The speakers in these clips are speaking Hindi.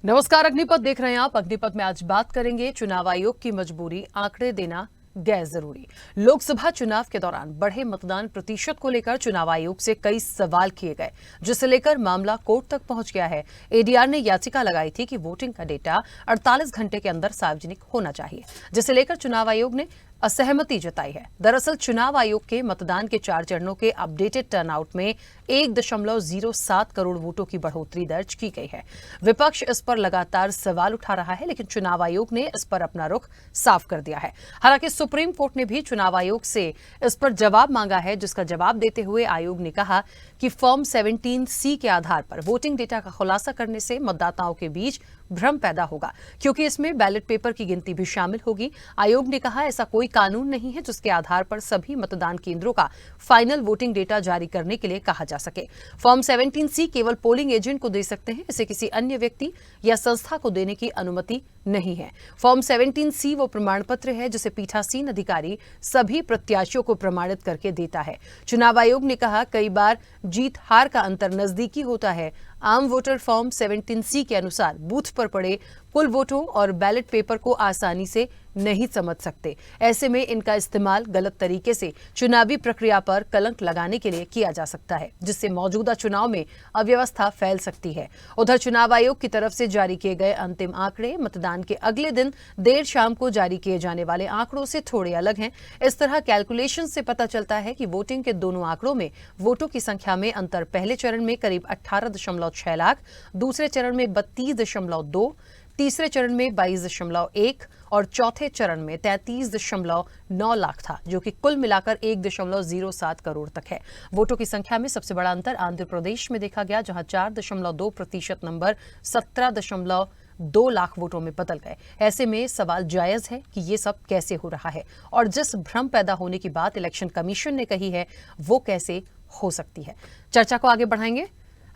नमस्कार, अग्निपथ देख रहे हैं आप। अग्निपथ में आज बात करेंगे चुनाव आयोग की मजबूरी, आंकड़े देना गैर जरूरी। लोकसभा चुनाव के दौरान बढ़े मतदान प्रतिशत को लेकर चुनाव आयोग से कई सवाल किए गए, जिसे लेकर मामला कोर्ट तक पहुंच गया है। एडीआर ने याचिका लगाई थी कि वोटिंग का डेटा 48 घंटे के अंदर सार्वजनिक होना चाहिए, जिसे लेकर चुनाव आयोग ने असहमति जताई है। दरअसल चुनाव आयोग के मतदान के 4 चरणों के अपडेटेड टर्नआउट में 1.07 करोड़ वोटों की बढ़ोतरी दर्ज की गई है। विपक्ष इस पर लगातार सवाल उठा रहा है, लेकिन चुनाव आयोग ने इस पर अपना रुख साफ कर दिया है। हालांकि सुप्रीम कोर्ट ने भी चुनाव आयोग से इस पर जवाब मांगा है, जिसका जवाब देते हुए आयोग ने कहा कि फॉर्म 17C के आधार पर वोटिंग डेटा का खुलासा करने से मतदाताओं के बीच भ्रम पैदा होगा, क्योंकि इसमें बैलेट पेपर की गिनती भी शामिल होगी। आयोग ने कहा ऐसा कोई कानून नहीं है जिसके आधार पर सभी मतदान केंद्रों का फाइनल वोटिंग डेटा जारी करने के लिए कहा जा सके। फॉर्म 17C केवल पोलिंग एजेंट को दे सकते हैं, इसे किसी अन्य व्यक्ति या संस्था को देने की अनुमति नहीं है। फॉर्म 17C वो प्रमाण पत्र है जिसे पीठासीन अधिकारी सभी प्रत्याशियों को प्रमाणित करके देता है। चुनाव आयोग ने कहा कई बार जीत हार का अंतर नजदीकी होता है। आम वोटर फॉर्म 17C के अनुसार बूथ पर पड़े कुल वोटों और बैलेट पेपर को आसानी से नहीं समझ सकते। ऐसे में इनका इस्तेमाल गलत तरीके से चुनावी प्रक्रिया पर कलंक लगाने के लिए किया जा सकता है, जिससे मौजूदा चुनाव में अव्यवस्था फैल सकती है। उधर चुनाव आयोग की तरफ से जारी किए गए अंतिम आंकड़े मतदान के अगले दिन देर शाम को जारी किए जाने वाले आंकड़ों से थोड़े अलग हैं। इस तरह कैलकुलेशन से पता चलता है कि वोटिंग के दोनों आंकड़ों में वोटों की संख्या में अंतर पहले चरण में करीब 18.6 लाख, दूसरे चरण में 32.2, तीसरे चरण में 22.1 और चौथे चरण में 33.9 लाख था, जो कि कुल मिलाकर 1.07 करोड़ तक है। वोटों की संख्या में सबसे बड़ा अंतर आंध्र प्रदेश में देखा गया, जहां 4.2% नंबर 17.2 लाख वोटों में बदल गए। ऐसे में सवाल जायज है कि ये सब कैसे हो रहा है, और जिस भ्रम पैदा होने की बात इलेक्शन कमीशन ने कही है वो कैसे हो सकती है। चर्चा को आगे बढ़ाएंगे,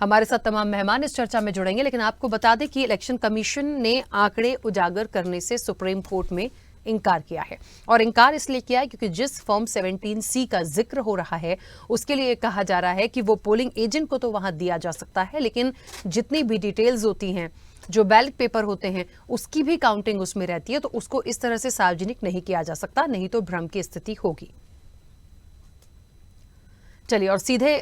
हमारे साथ तमाम मेहमान इस चर्चा में जुड़ेंगे, लेकिन आपको बता दें कि इलेक्शन कमीशन ने आंकड़े उजागर करने से सुप्रीम कोर्ट में इंकार किया है। और इंकार इसलिए किया है क्योंकि जिस फॉर्म 17C का जिक्र हो रहा है उसके लिए कहा जा रहा है कि वो पोलिंग एजेंट को तो वहां दिया जा सकता है, लेकिन जितनी भी डिटेल्स होती हैं, जो बैलेट पेपर होते हैं, उसकी भी काउंटिंग उसमें रहती है, तो उसको इस तरह से सार्वजनिक नहीं किया जा सकता, नहीं तो भ्रम की स्थिति होगी। चलिए और सीधे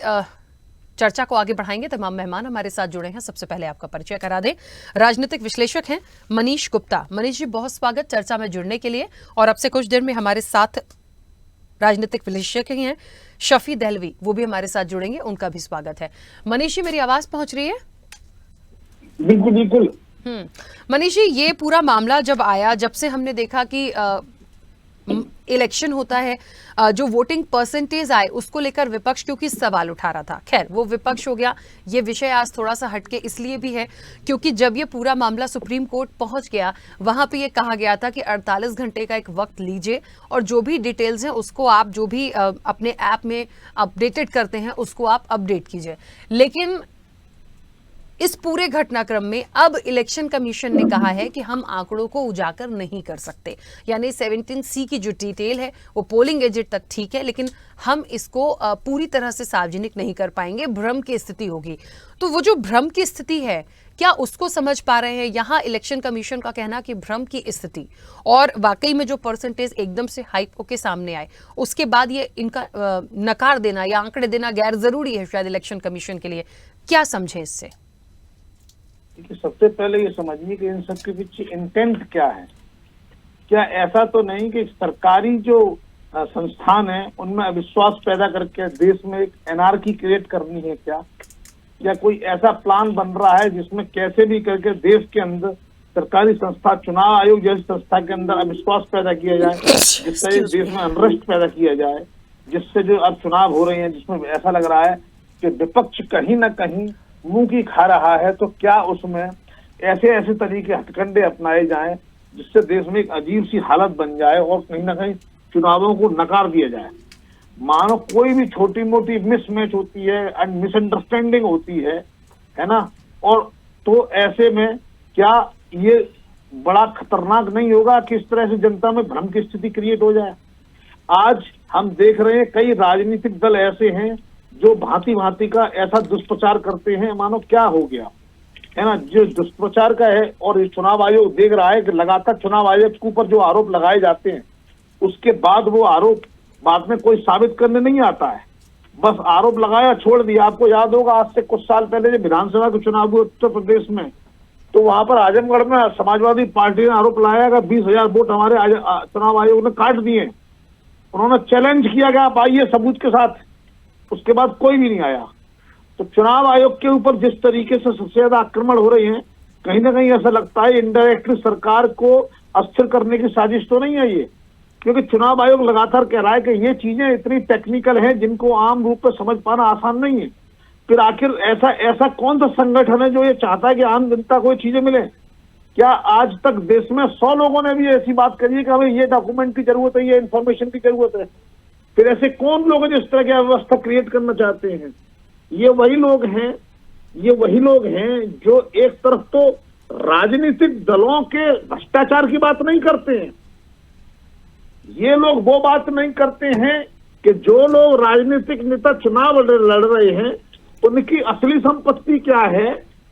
चर्चा को आगे बढ़ाएंगे। तमाम मेहमान हमारे साथ जुड़े हैं। सबसे पहले आपका परिचय करा दें। राजनीतिक विश्लेषक हैं मनीष गुप्ता। मनीष जी, बहुत स्वागत चर्चा में जुड़ने के लिए। और अब से कुछ देर में हमारे साथ राजनीतिक विश्लेषक हैं शफी दहलवी, वो भी हमारे साथ जुड़ेंगे, उनका भी स्वागत है। मनीष जी, मेरी आवाज पहुंच रही है? बिल्कुल बिल्कुल। मनीष जी, ये पूरा मामला जब आया, जब से हमने देखा कि इलेक्शन होता है, जो वोटिंग परसेंटेज आए उसको लेकर विपक्ष क्योंकि सवाल उठा रहा था। खैर, वो विपक्ष हो गया। ये विषय आज थोड़ा सा हटके इसलिए भी है क्योंकि जब ये पूरा मामला सुप्रीम कोर्ट पहुंच गया, वहां पे ये कहा गया था कि 48 घंटे का एक वक्त लीजिए और जो भी डिटेल्स हैं उसको आप जो भी अपने ऐप में अपडेटेड करते हैं उसको आप अपडेट कीजिए। लेकिन इस पूरे घटनाक्रम में अब इलेक्शन कमीशन ने कहा है कि हम आंकड़ों को उजागर नहीं कर सकते, यानी 17C की जो डिटेल है वो पोलिंग एजेंट तक ठीक है, लेकिन हम इसको पूरी तरह से सार्वजनिक नहीं कर पाएंगे, भ्रम की स्थिति होगी। तो वो जो भ्रम की स्थिति है, क्या उसको समझ पा रहे हैं? यहाँ इलेक्शन कमीशन का कहना कि भ्रम की स्थिति और वाकई में जो परसेंटेज एकदम से हाइक होके सामने आए, उसके बाद ये इनका नकार देना या आंकड़े देना गैर जरूरी है शायद इलेक्शन कमीशन के लिए, क्या समझे इससे? सबसे पहले ये समझिए कि इन सब के पीछे इंटेंट क्या है। क्या ऐसा तो नहीं कि सरकारी जो संस्थान है उनमें अविश्वास पैदा करके देश में एक एनार्की क्रिएट करनी है क्या? या कोई ऐसा प्लान बन रहा है जिसमें कैसे भी करके देश के अंदर सरकारी संस्था, चुनाव आयोग जैसी संस्था के अंदर अविश्वास पैदा किया जाए, जिससे देश में अनरेस्ट पैदा किया जाए, जिससे जो अब चुनाव हो रहे हैं जिसमें ऐसा लग रहा है कि विपक्ष कहीं ना कहीं मुंह की खा रहा है, तो क्या उसमें ऐसे ऐसे तरीके हथकंडे अपनाए जाएं जिससे देश में एक अजीब सी हालत बन जाए और कहीं ना कहीं चुनावों को नकार दिया जाए। मानो कोई भी छोटी मोटी मिसमैच होती है, मिसअंडरस्टैंडिंग होती है ना, और तो ऐसे में क्या ये बड़ा खतरनाक नहीं होगा कि इस तरह से जनता में भ्रम की स्थिति क्रिएट हो जाए? आज हम देख रहे हैं कई राजनीतिक दल ऐसे हैं जो भांति भांति का ऐसा दुष्प्रचार करते हैं, मानो क्या हो गया। है ना, जो दुष्प्रचार का है, और ये चुनाव आयोग देख रहा है कि लगातार चुनाव आयोग के ऊपर जो आरोप लगाए जाते हैं, उसके बाद वो आरोप बाद में कोई साबित करने नहीं आता है, बस आरोप लगाया छोड़ दिया। आपको याद होगा आज से कुछ साल पहले जब विधानसभा के चुनाव हुए उत्तर प्रदेश में, तो वहां पर आजमगढ़ में समाजवादी पार्टी ने आरोप लगाया कि 20,000 वोट हमारे चुनाव आयोग ने काट दिए। उन्होंने चैलेंज किया कि आप आइए सबूत के साथ, उसके बाद कोई भी नहीं आया। तो चुनाव आयोग के ऊपर जिस तरीके से सबसे ज्यादा आक्रमण हो रहे हैं, कहीं ना कहीं ऐसा लगता है इनडायरेक्टली सरकार को अस्थिर करने की साजिश तो नहीं है ये, क्योंकि चुनाव आयोग लगातार कह रहा है कि ये चीजें इतनी टेक्निकल हैं जिनको आम रूप में समझ पाना आसान नहीं है। फिर आखिर ऐसा कौन सा संगठन है जो ये चाहता है कि आम जनता को ये चीजें मिले? क्या आज तक देश में 100 लोगों ने भी ऐसी बात करी है कि हमें ये डॉक्यूमेंट की जरूरत है, ये इन्फॉर्मेशन की जरूरत है? फिर ऐसे कौन लोग हैं जो इस तरह की व्यवस्था क्रिएट करना चाहते हैं? ये वही लोग हैं जो एक तरफ तो राजनीतिक दलों के भ्रष्टाचार की बात नहीं करते हैं, ये लोग वो बात नहीं करते हैं कि जो लोग राजनीतिक नेता चुनाव लड़ रहे हैं उनकी असली संपत्ति क्या है,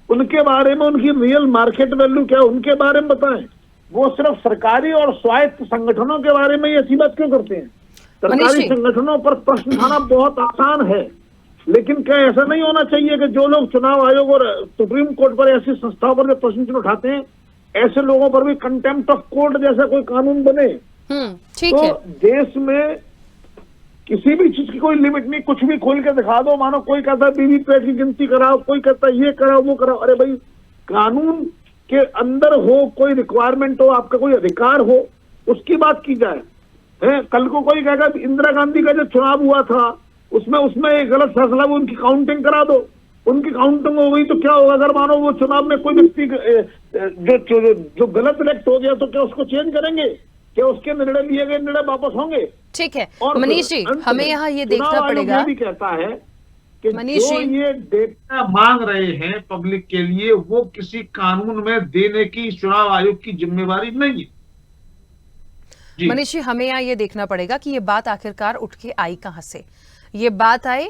उनके बारे में, उनकी रियल मार्केट वैल्यू क्या है, उनके बारे में बताएं। वो सिर्फ सरकारी और स्वायत्त संगठनों के बारे में ये ऐसी बात क्यों करते हैं? सरकारी संगठनों पर प्रश्न उठाना बहुत आसान है, लेकिन क्या ऐसा नहीं होना चाहिए कि जो लोग चुनाव आयोग और सुप्रीम कोर्ट पर ऐसी संस्थाओं पर जो प्रश्न उठाते हैं, ऐसे लोगों पर भी कंटेम्प्ट ऑफ कोर्ट जैसा कोई कानून बने? ठीक तो है। देश में किसी भी चीज की कोई लिमिट नहीं, कुछ भी खोल के दिखा दो। मानो कोई कहता है वीवीपैट की गिनती कराओ, कोई कहता है ये कराओ वो कराओ। अरे भाई, कानून के अंदर हो, कोई रिक्वायरमेंट हो, आपका कोई अधिकार हो, उसकी बात की जाए। कल को कोई कहेगा इंदिरा गांधी का जो चुनाव हुआ था उसमें एक गलत फैसला हुआ, उनकी काउंटिंग करा दो। उनकी काउंटिंग हो गई तो क्या होगा? अगर मानो वो चुनाव में कोई व्यक्ति जो गलत इलेक्ट हो गया तो क्या उसको चेंज करेंगे? क्या उसके निर्णय लिए गए निर्णय वापस होंगे? ठीक है और मनीष जी, हमें यहाँ ये देखना पड़ेगा। ये भी कहता है कि मनीष जो जी, ये डेटा मांग रहे हैं पब्लिक के लिए, वो किसी कानून में देने की चुनाव आयोग की जिम्मेवारी नहीं है। मनीष जी, हमें यहाँ ये देखना पड़ेगा कि ये बात आखिरकार उठ के आई कहाँ से। ये बात आई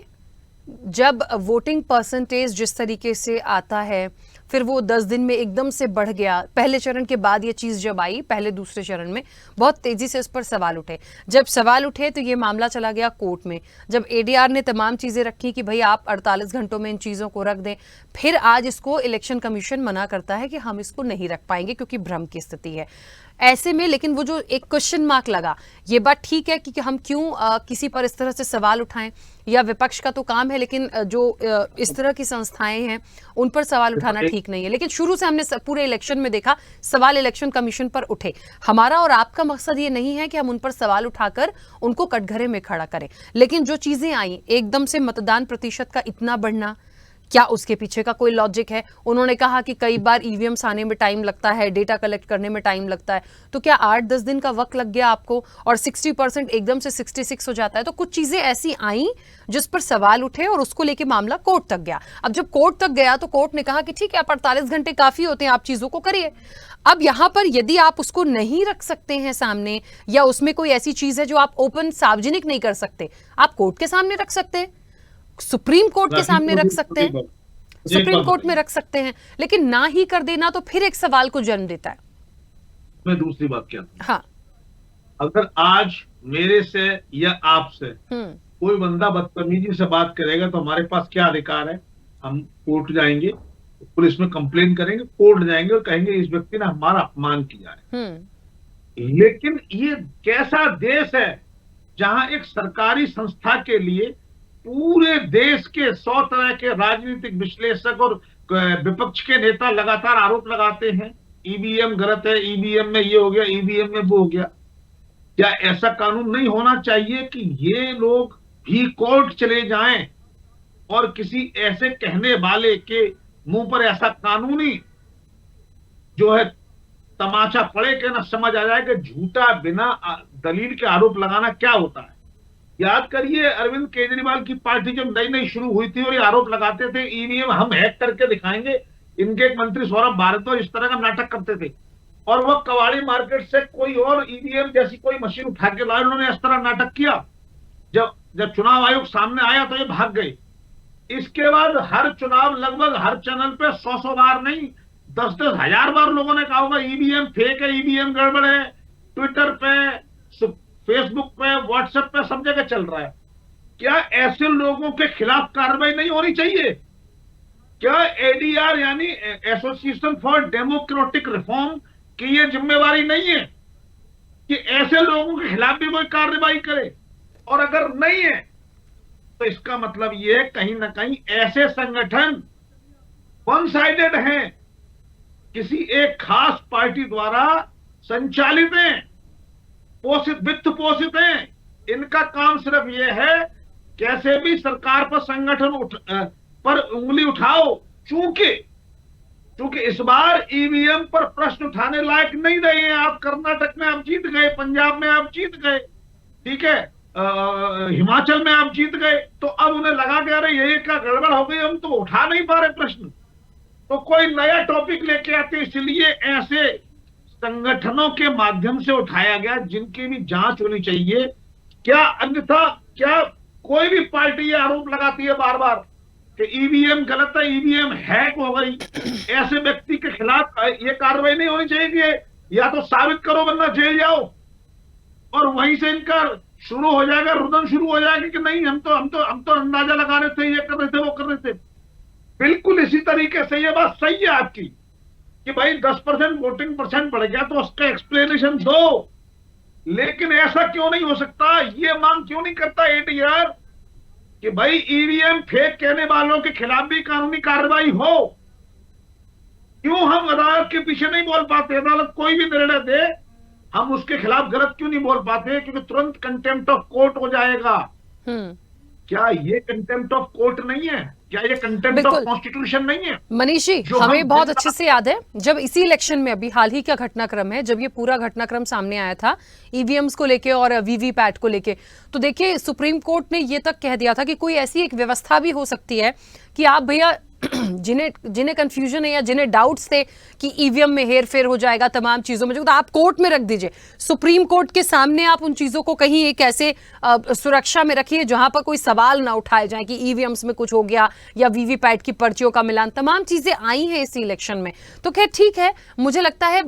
जब वोटिंग परसेंटेज जिस तरीके से आता है, फिर वो 10 दिन में एकदम से बढ़ गया। पहले चरण के बाद ये चीज़ जब आई, पहले दूसरे चरण में बहुत तेज़ी से उस पर सवाल उठे। जब सवाल उठे तो ये मामला चला गया कोर्ट में। जब एडीआर ने तमाम चीज़ें रखी कि भाई आप 48 घंटों में इन चीज़ों को रख दें, फिर आज इसको इलेक्शन कमीशन मना करता है कि हम इसको नहीं रख पाएंगे क्योंकि भ्रम की स्थिति है। ऐसे में लेकिन वो जो एक क्वेश्चन मार्क लगा, ये बात ठीक है कि हम क्यों किसी पर इस तरह से सवाल उठाएं, या विपक्ष का तो काम है, लेकिन जो इस तरह की संस्थाएं हैं उन पर सवाल उठाना ठीक नहीं है। लेकिन शुरू से हमने पूरे इलेक्शन में देखा सवाल इलेक्शन कमीशन पर उठे। हमारा और आपका मकसद ये नहीं है कि हम उन पर सवाल उठाकर उनको कटघरे में खड़ा करें, लेकिन जो चीजें आई एकदम से मतदान प्रतिशत का इतना बढ़ना, क्या उसके पीछे का कोई लॉजिक है? उन्होंने कहा कि कई बार ईवीएम्स आने में टाइम लगता है, डेटा कलेक्ट करने में टाइम लगता है, तो क्या 8-10 दिन का वक्त लग गया आपको और 60% एकदम से 66 हो जाता है? तो कुछ चीजें ऐसी आई जिस पर सवाल उठे और उसको लेके मामला कोर्ट तक गया। अब जब कोर्ट तक गया तो कोर्ट ने कहा कि ठीक है, आप 48 घंटे काफी होते हैं, आप चीजों को करिए। अब यहां पर यदि आप उसको नहीं रख सकते हैं सामने, या उसमें कोई ऐसी चीज है जो आप ओपन सार्वजनिक नहीं कर सकते, आप कोर्ट के सामने रख सकते हैं, सुप्रीम कोर्ट के सामने रख सकते हैं, सुप्रीम कोर्ट में रख सकते हैं, लेकिन ना ही कर देना तो फिर एक सवाल को जन्म देता है। मैं दूसरी बात क्या, हाँ, अगर आज मेरे से या आपसे कोई बंदा बदतमीजी से बात करेगा तो हमारे पास क्या अधिकार है? हम कोर्ट जाएंगे, पुलिस में कंप्लेन करेंगे, कोर्ट जाएंगे और कहेंगे इस व्यक्ति ने हमारा अपमान किया है। लेकिन ये कैसा देश है जहां एक सरकारी संस्था के लिए पूरे देश के 100 तरह के राजनीतिक विश्लेषक और विपक्ष के नेता लगातार आरोप लगाते हैं ईवीएम गलत है, ईवीएम में ये हो गया, ईवीएम में वो हो गया। क्या ऐसा कानून नहीं होना चाहिए कि ये लोग भी कोर्ट चले जाएं और किसी ऐसे कहने वाले के मुंह पर ऐसा कानूनी जो है तमाचा पड़े कि ना समझ आ जाए कि झूठा बिना दलील के आरोप लगाना क्या होता है। याद करिए अरविंद केजरीवाल की पार्टी जब नई नई शुरू हुई थी और ये आरोप लगाते थे ईवीएम हम हैक करके दिखाएंगे, इनके एक मंत्री सौरभ भारद्वाज इस तरह का नाटक करते थे और वह कवाड़ी मार्केट से कोई और ईवीएम जैसी कोई मशीन उठा के लाए, उन्होंने इस तरह नाटक किया। जब चुनाव आयोग सामने आया तो ये भाग गए। इसके बाद हर चुनाव लगभग हर चैनल पे 100 बार नहीं 10-10 हजार बार लोगों ने कहा होगा ईवीएम फेक है, ईवीएम गड़बड़ है। ट्विटर पे, फेसबुक पे, व्हाट्सएप पे सब जगह चल रहा है। क्या ऐसे लोगों के खिलाफ कार्रवाई नहीं होनी चाहिए? क्या एडीआर यानी एसोसिएशन फॉर डेमोक्रेटिक रिफॉर्म की ये जिम्मेवारी नहीं है कि ऐसे लोगों के खिलाफ भी कोई कार्रवाई करे? और अगर नहीं है तो इसका मतलब ये कहीं ना कहीं ऐसे संगठन वन साइडेड हैं, किसी एक खास पार्टी द्वारा संचालित हैं, पोषित, वित्त पोषित हैं। इनका काम सिर्फ ये है कैसे भी सरकार पर संगठन पर उंगली उठाओ। चूंकि इस बार ईवीएम पर प्रश्न उठाने लायक नहीं रहे हैं आप। कर्नाटक में आप जीत गए, पंजाब में आप जीत गए, ठीक है, हिमाचल में आप जीत गए, तो अब उन्हें लगा कि अरे ये क्या गड़बड़ हो गई, हम तो उठा नहीं पा रहे प्रश्न, तो कोई नया टॉपिक लेके आते। इसलिए ऐसे संगठनों के माध्यम से उठाया गया जिनकी भी जांच होनी चाहिए। क्या अन्यथा क्या कोई भी पार्टी ये आरोप लगाती है बार बार कि ईवीएम गलत है, ईवीएम हैक हो गई, ऐसे व्यक्ति के खिलाफ ये कार्रवाई नहीं होनी चाहिए कि या तो साबित करो वरना जेल जाओ, और वहीं से इनका शुरू हो जाएगा, रुदन शुरू हो जाएगा कि नहीं हम तो अंदाजा लगा रहे थे, ये कर रहे थे, वो कर रहे थे। बिल्कुल इसी तरीके से ये बात सही है आपकी कि भाई 10% वोटिंग परसेंट बढ़ गया तो उसका एक्सप्लेनेशन दो, लेकिन ऐसा क्यों नहीं हो सकता? ये मांग क्यों नहीं करता एडीआर कि भाई ईवीएम फेक कहने वालों के खिलाफ भी कानूनी कार्रवाई हो? क्यों हम अदालत के पीछे नहीं बोल पाते? अदालत कोई भी निर्णय दे, हम उसके खिलाफ गलत क्यों नहीं बोल पाते? क्योंकि तुरंत कंटेम्प्ट ऑफ कोर्ट हो जाएगा। क्या ये कंटेम्प्ट ऑफ कोर्ट नहीं है? क्या ये कंटेम्प्ट ऑफ कॉन्स्टिट्यूशन नहीं है? मनीष जी, हमें बहुत अच्छे से याद है जब इसी इलेक्शन में, अभी हाल ही का घटनाक्रम है, जब ये पूरा घटनाक्रम सामने आया था ईवीएम्स को लेके और वीवीपैट को लेके, तो देखिए सुप्रीम कोर्ट ने ये तक कह दिया था कि कोई ऐसी एक व्यवस्था भी हो सकती है कि आप भैया जिन्हें कंफ्यूजन है या जिन्हें डाउट्स थे कि ईवीएम में हेरफेर हो जाएगा तमाम चीजों में, जो तो आप कोर्ट में रख दीजिए, सुप्रीम कोर्ट के सामने आप उन चीजों को कहीं एक ऐसे सुरक्षा में रखिए जहां पर कोई सवाल ना उठाए जाए कि ईवीएम्स में कुछ हो गया या वीवीपैट की पर्चियों का मिलान। तमाम चीजें आई हैं इस इलेक्शन में, तो खैर ठीक है, मुझे लगता है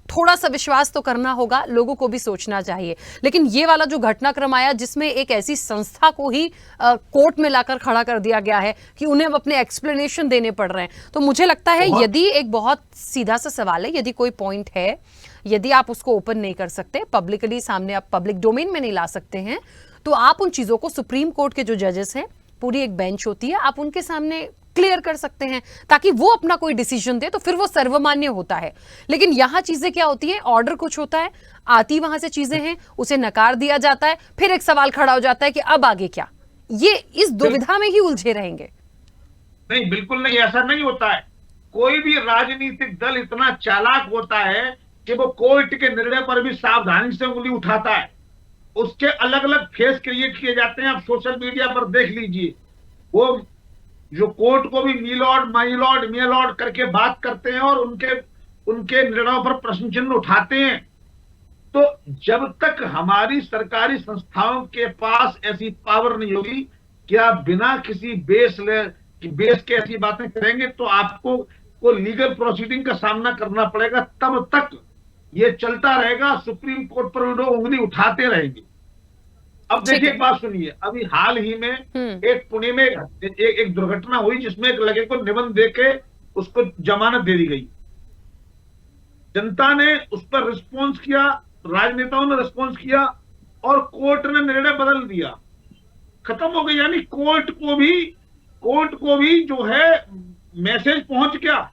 थोड़ा सा विश्वास तो करना होगा, लोगों को भी सोचना चाहिए। लेकिन ये वाला जो घटनाक्रम आया जिसमें एक ऐसी संस्था को ही कोर्ट में लाकर खड़ा कर दिया गया है कि उन्हें अपने एक्सप्लेनेशन देने पड़ रहे हैं, तो मुझे लगता है यदि एक बहुत सीधा सा सवाल है, यदि कोई पॉइंट है, यदि आप उसको ओपन नहीं कर सकते पब्लिकली सामने, आप पब्लिक डोमेन में नहीं ला सकते हैं, तो आप उन चीजों को सुप्रीम कोर्ट के जो जजेस हैं, पूरी एक बेंच होती है, आप उनके सामने क्लियर कर सकते हैं ताकि वो अपना कोई डिसीजन दे, तो फिर वो सर्वमान्य होता है। लेकिन यहां चीजें क्या होती है, ऑर्डर कुछ होता है, आती वहां से चीजें हैं, उसे नकार दिया जाता है, फिर एक सवाल खड़ा हो जाता है कि अब आगे क्या। ये इस दुविधा में ही उलझे रहेंगे। नहीं, बिल्कुल नहीं, ऐसा नहीं होता है। कोई भी राजनीतिक दल इतना चालाक होता है कि वो कोर्ट के निर्णय पर भी सावधानी से उंगली उठाता है। उसके अलग अलग फेस क्रिएट किए जाते हैं, आप सोशल मीडिया पर देख लीजिए। वो जो कोर्ट को भी मी लॉर्ड, माई लॉर्ड, मिया लॉर्ड करके बात करते हैं और उनके निर्णयों पर प्रश्न चिन्ह उठाते हैं। तो जब तक हमारी सरकारी संस्थाओं के पास ऐसी पावर नहीं होगी कि आप बिना किसी बेस के ऐसी बातें करेंगे, तो आपको को लीगल प्रोसीडिंग का सामना करना पड़ेगा। तब तक ये चलता रहेगा, सुप्रीम कोर्ट पर लोग उंगली उठाते रहेंगे। अब देखिए, एक बात सुनिए, अभी हाल ही में एक पुणे में एक दुर्घटना हुई जिसमें एक लड़के को निबंध देके उसको जमानत दे दी गई। जनता ने उस पर रिस्पॉन्स किया, राजनेताओं ने रिस्पॉन्स किया और कोर्ट ने निर्णय बदल दिया, खत्म हो गई। यानी कोर्ट को भी जो है मैसेज पहुंच गया।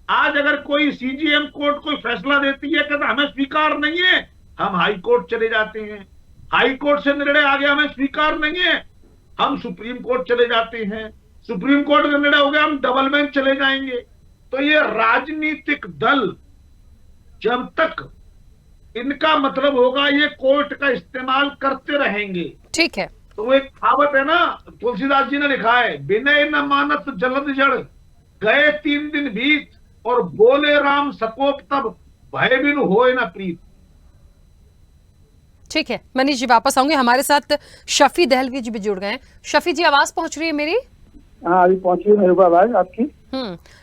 आज अगर कोई सीजीएम कोर्ट कोई फैसला देती है कहता हमें स्वीकार नहीं है, हम हाई कोर्ट चले जाते हैं। हाई कोर्ट से निर्णय आ गया, हमें स्वीकार नहीं है, हम सुप्रीम कोर्ट चले जाते हैं। सुप्रीम कोर्ट का निर्णय हो गया, हम डबल बेंच चले जाएंगे। तो ये राजनीतिक दल जब तक इनका मतलब होगा ये कोर्ट का इस्तेमाल करते रहेंगे। ठीक है, तो वो एक कहावत है ना, तुलसीदास जी ने लिखा है, विनय न मानत जलद जड़, गए 3 दिन बीत, और बोले राम सकोप तब, भय बिनु होए न प्रीत। ठीक है मनीष जी, वापस आऊंगे। हमारे साथ शफी दहलवी जी भी जुड़ गए हैं। शफी जी, आवाज पहुंच रही है मेरी? हाँ, अभी पहुंची मेरे को आवाज आपकी।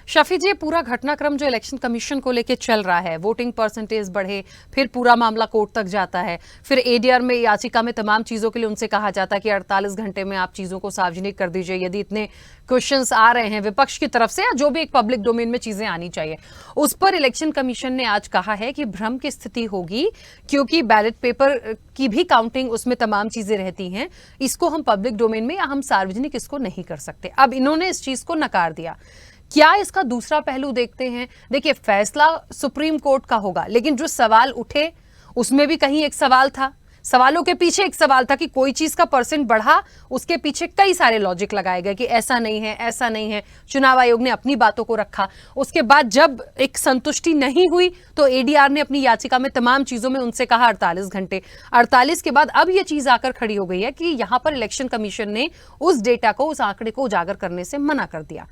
शफी जी, पूरा घटनाक्रम जो इलेक्शन कमीशन को लेके चल रहा है, वोटिंग परसेंटेज बढ़े, फिर पूरा मामला कोर्ट तक जाता है, फिर एडीआर में, याचिका में तमाम चीजों के लिए उनसे कहा जाता है कि 48 घंटे में आप चीजों को सार्वजनिक कर दीजिए यदि इतने क्वेश्चंस आ रहे हैं विपक्ष की तरफ से या जो भी एक पब्लिक डोमेन में चीजें आनी चाहिए। उस पर इलेक्शन कमीशन ने आज कहा है कि भ्रम की स्थिति होगी क्योंकि बैलेट पेपर की भी काउंटिंग, उसमें तमाम चीजें रहती हैं, इसको हम पब्लिक डोमेन में या हम सार्वजनिक इसको नहीं कर सकते। अब इन्होंने इस चीज को नकार दिया। क्या इसका दूसरा पहलू देखते हैं? देखिए, फैसला सुप्रीम कोर्ट का होगा, लेकिन जो सवाल उठे उसमें भी कहीं एक सवाल था, सवालों के पीछे एक सवाल था कि कोई चीज का परसेंट बढ़ा, उसके पीछे कई सारे लॉजिक लगाए गए कि ऐसा नहीं है, ऐसा नहीं है। चुनाव आयोग ने अपनी बातों को रखा। उसके बाद जब एक संतुष्टि नहीं हुई तो एडीआर ने अपनी याचिका में तमाम चीजों में उनसे कहा 48 घंटे। 48 के बाद अब यह चीज आकर खड़ी हो गई है कि यहां पर इलेक्शन कमीशन ने उस डेटा को, उस आंकड़े को उजागर करने से मना कर दिया।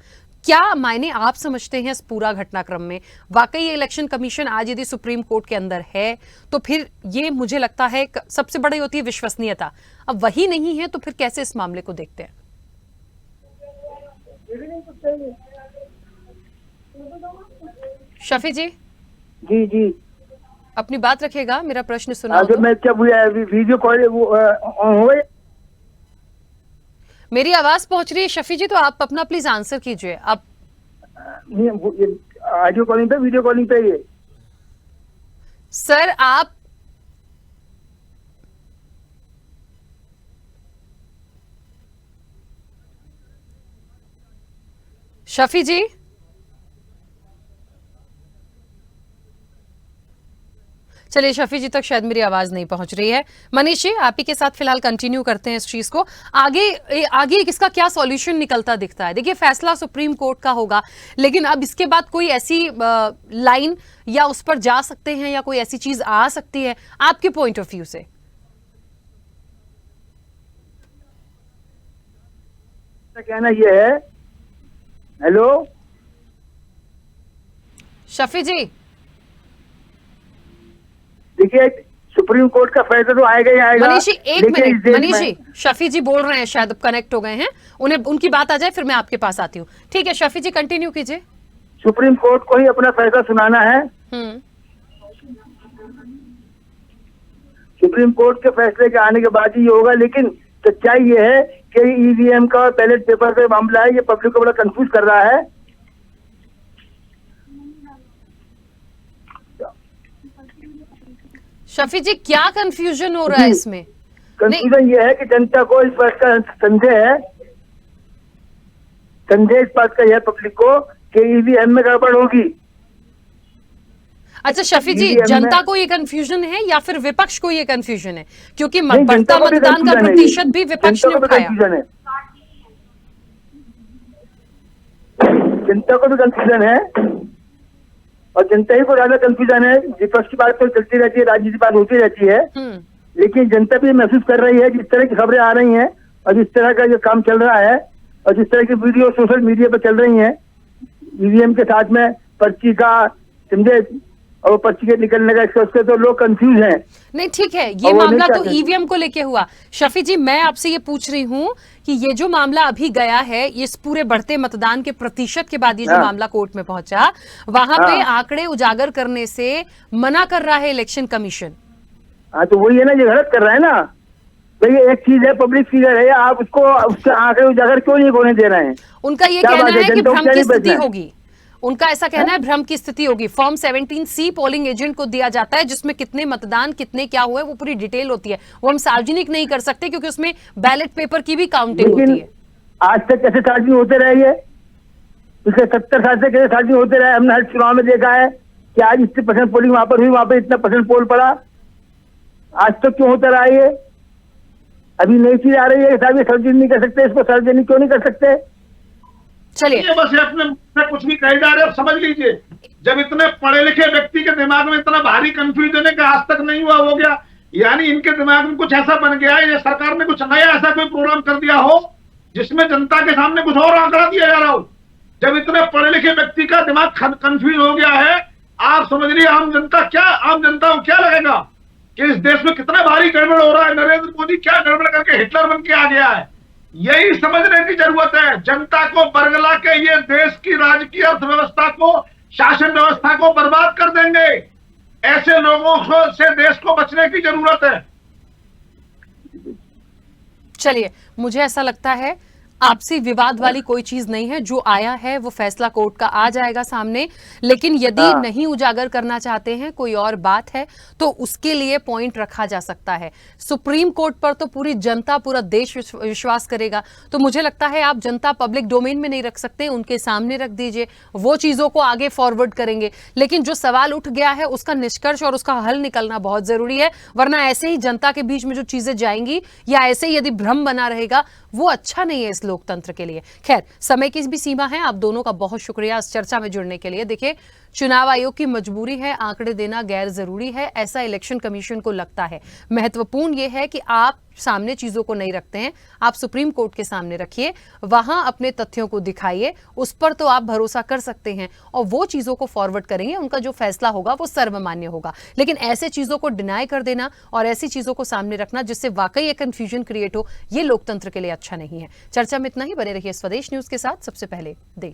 क्या मायने आप समझते हैं इस पूरा घटनाक्रम में? वाकई ये इलेक्शन कमीशन आज यदि सुप्रीम कोर्ट के अंदर है तो फिर ये, मुझे लगता है, सबसे बड़ी होती है विश्वसनीयता। अब वही नहीं है तो फिर कैसे इस मामले को देखते हैं? शफी जी जी जी, अपनी बात रखिएगा, मेरा प्रश्न सुना। मैं क्या वीडियो कॉल हो गई? मेरी आवाज पहुंच रही है शफी जी, तो आप अपना प्लीज आंसर कीजिए। आप ऑडियो कॉलिंग पे, वीडियो कॉलिंग पे ये सर, आप शफी जी, चलिए शफी जी तक शायद मेरी आवाज नहीं पहुंच रही है। मनीष जी, आप ही के साथ फिलहाल कंटिन्यू करते हैं इस चीज को। आगे इसका क्या सॉल्यूशन निकलता दिखता है? देखिए, फैसला सुप्रीम कोर्ट का होगा, लेकिन अब इसके बाद कोई ऐसी लाइन या उस पर जा सकते हैं या कोई ऐसी चीज आ सकती है आपके पॉइंट ऑफ व्यू से? कहना यह है। हेलो शफी जी, देखिए, सुप्रीम कोर्ट का फैसला तो आएगा ही आएगा। मनीष जी, एक मिनट। मनीष जी, शफी जी बोल रहे हैं, शायद अब कनेक्ट हो गए हैं, उन्हें उनकी बात आ जाए फिर मैं आपके पास आती हूँ। ठीक है शफी जी, कंटिन्यू कीजिए। सुप्रीम कोर्ट को ही अपना फैसला सुनाना है। सुप्रीम कोर्ट के फैसले के आने के बाद ही ये होगा, लेकिन सच्चाई ये है कि ईवीएम का बैलेट पेपर का मामला है, ये पब्लिक को बड़ा कंफ्यूज कर रहा है। शफी जी, क्या कंफ्यूजन हो रहा है इसमें? कंफ्यूजन ये है कि जनता को इस बात का संदेह इस बात का यह पब्लिक को कि ईवीएम में गड़बड़ होगी। अच्छा शफी जी, जनता को ये कंफ्यूजन है या फिर विपक्ष को ये कंफ्यूजन है? क्योंकि बढ़ता मतदान का प्रतिशत भी विपक्ष ने उठाया। जनता को भी कंफ्यूजन है और जनता ही को ज्यादा कंफ्यूजन है। विपक्ष की बात तो चलती रहती है, राजनीति बात होती रहती है, लेकिन जनता भी महसूस कर रही है जिस तरह की खबरें आ रही हैं और जिस तरह का जो काम चल रहा है और जिस तरह की वीडियो सोशल मीडिया पर चल रही हैं, ईवीएम के साथ में पर्ची का, समझे, और पर्ची के निकलने का, उसके तो लोग कंफ्यूज हैं। नहीं ठीक है, ये मामला तो ईवीएम को लेके हुआ। शफी जी, मैं आपसे ये पूछ रही हूँ कि ये जो मामला अभी गया है, इस पूरे बढ़ते मतदान के प्रतिशत के बाद ये जो मामला कोर्ट में पहुंचा, वहां पे आंकड़े उजागर करने से मना कर रहा है इलेक्शन कमीशन। हाँ, तो वही है ना, ये गलत कर रहा है ना। तो ये एक चीज है, पब्लिक फिगर है, आप उसको उसके आंकड़े उजागर क्यों नहीं होने दे रहे हैं? उनका ये कहना है कि भ्रम की स्थिति होगी। उनका ऐसा कहना है भ्रम की स्थिति होगी। फॉर्म 17C पोलिंग एजेंट को दिया जाता है जिसमें कितने मतदान, कितने क्या हुए, वो पूरी डिटेल होती है। वो हम सार्वजनिक नहीं कर सकते क्योंकि उसमें बैलेट पेपर की भी काउंटिंग होती है। आज तक कैसे सार्वजनिक होते रहे? ये पिछले 70 साल से कैसे सार्वजनिक होते रहे? हमने हर चुनाव में देखा है कि आज इतने % पोलिंग वहां पर हुई, वहां पर इतना % पोल पड़ा। आज तक क्यों होता रहा? ये अभी नई चीज आ रही है, सार्वजनिक नहीं कर सकते, इसको सार्वजनिक क्यों नहीं कर सकते? चलिए, बस अपने कुछ भी कहे जा रहे हो, समझ लीजिए, जब इतने पढ़े लिखे व्यक्ति के दिमाग में इतना भारी कंफ्यूजन है कि आज तक नहीं हुआ हो गया, यानी इनके दिमाग में कुछ ऐसा बन गया है या सरकार ने कुछ नया ऐसा कोई प्रोग्राम कर दिया हो जिसमें जनता के सामने कुछ और आंकड़ा दिया जा रहा हो। जब इतने पढ़े लिखे व्यक्ति का दिमाग कंफ्यूज हो गया है, आप समझ लीजिए आम जनता को क्या लगेगा कि इस देश में कितना भारी गड़बड़ हो रहा है। नरेंद्र मोदी क्या गड़बड़ करके हिटलर बन के आ गया है। यही समझने की जरूरत है। जनता को बरगला के ये देश की राजकीय अर्थव्यवस्था को, शासन व्यवस्था को बर्बाद कर देंगे। ऐसे लोगों से देश को बचने की जरूरत है। चलिए, मुझे ऐसा लगता है आपसी विवाद वाली कोई चीज नहीं है। जो आया है वो फैसला कोर्ट का आ जाएगा सामने, लेकिन यदि नहीं उजागर करना चाहते हैं, कोई और बात है, तो उसके लिए पॉइंट रखा जा सकता है। सुप्रीम कोर्ट पर तो पूरी जनता, पूरा देश विश्वास करेगा, तो मुझे लगता है आप जनता पब्लिक डोमेन में नहीं रख सकते, उनके सामने रख दीजिए, वो चीजों को आगे फॉरवर्ड करेंगे। लेकिन जो सवाल उठ गया है उसका निष्कर्ष और उसका हल निकलना बहुत जरूरी है, वरना ऐसे ही जनता के बीच में जो चीजें जाएंगी या ऐसे ही यदि भ्रम बना रहेगा, वो अच्छा नहीं है इस लोकतंत्र के लिए। खैर, समय की भी सीमा है। आप दोनों का बहुत शुक्रिया इस चर्चा में जुड़ने के लिए। देखिए, चुनाव आयोग की मजबूरी है, आंकड़े देना गैर जरूरी है, ऐसा इलेक्शन कमीशन को लगता है। महत्वपूर्ण यह है कि आप सामने चीजों को नहीं रखते हैं, आप सुप्रीम कोर्ट के सामने रखिए, वहां अपने तथ्यों को दिखाइए, उस पर तो आप भरोसा कर सकते हैं और वो चीजों को फॉरवर्ड करेंगे, उनका जो फैसला होगा वो सर्वमान्य होगा। लेकिन ऐसे चीजों को डिनाई कर देना और ऐसी चीजों को सामने रखना जिससे वाकई एक कंफ्यूजन क्रिएट हो, ये लोकतंत्र के लिए अच्छा नहीं है। चर्चा में इतना ही। बने रहिए स्वदेश न्यूज के साथ। सबसे पहले देश।